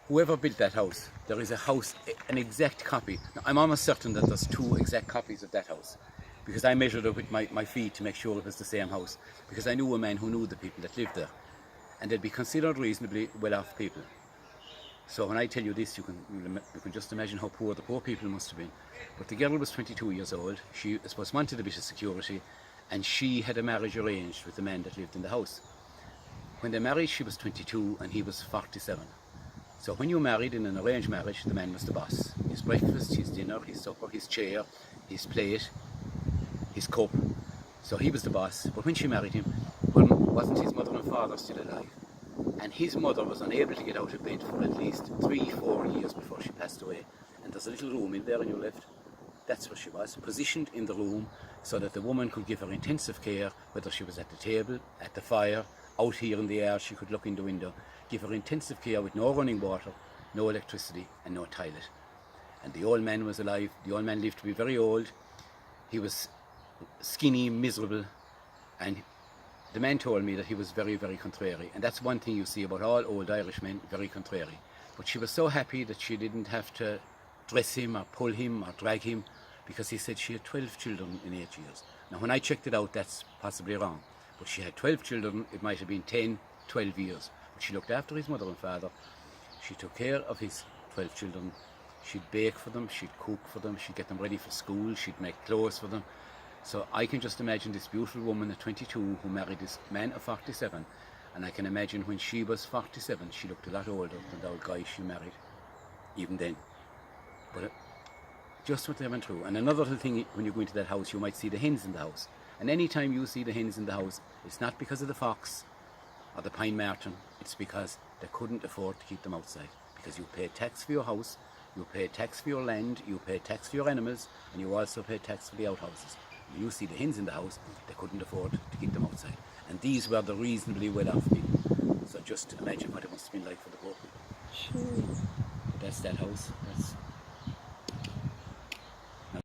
whoever built that house, there is a house, an exact copy. Now, I'm almost certain that there's 2 exact copies of that house, because I measured it with my feet to make sure it was the same house, because I knew a man who knew the people that lived there, and they'd be considered reasonably well-off people. So when I tell you this, you can just imagine how poor the poor people must have been. But the girl was 22 years old. She, I suppose, wanted a bit of security, and she had a marriage arranged with the man that lived in the house. When they married, she was 22 and he was 47. So when you married in an arranged marriage, the man was the boss. His breakfast, his dinner, his supper, his chair, his plate, his cup. So he was the boss. But when she married him, wasn't his mother and father still alive? And his mother was unable to get out of bed for at least 3-4 years before she passed away. And there's a little room in there on your left. That's where she was, positioned in the room so that the woman could give her intensive care, whether she was at the table, at the fire, out here in the air, she could look in the window, give her intensive care with no running water, no electricity and no toilet. And the old man was alive. The old man lived to be very old. He was skinny, miserable, and the man told me that he was very, very contrary. And that's one thing you see about all old Irish men, very contrary. But she was so happy that she didn't have to dress him or pull him or drag him, because he said she had 12 children in 8 years. Now when I checked it out, that's possibly wrong. But she had 12 children, it might have been 10, 12 years. But she looked after his mother and father. She took care of his 12 children. She'd bake for them, she'd cook for them, she'd get them ready for school, she'd make clothes for them. So I can just imagine this beautiful woman at 22 who married this man of 47, and I can imagine when she was 47, she looked a lot older than the old guy she married, even then. But just what they went through. And another little thing, when you go into that house, you might see the hens in the house. And any time you see the hens in the house, it's not because of the fox or the pine marten, it's because they couldn't afford to keep them outside. Because you pay tax for your house, you pay tax for your land, you pay tax for your animals, and you also pay tax for the outhouses. You see the hens in the house, they couldn't afford to keep them outside. And these were the reasonably well-off people. So just imagine what it must have been like for the poor people. Sure. That's that house. That's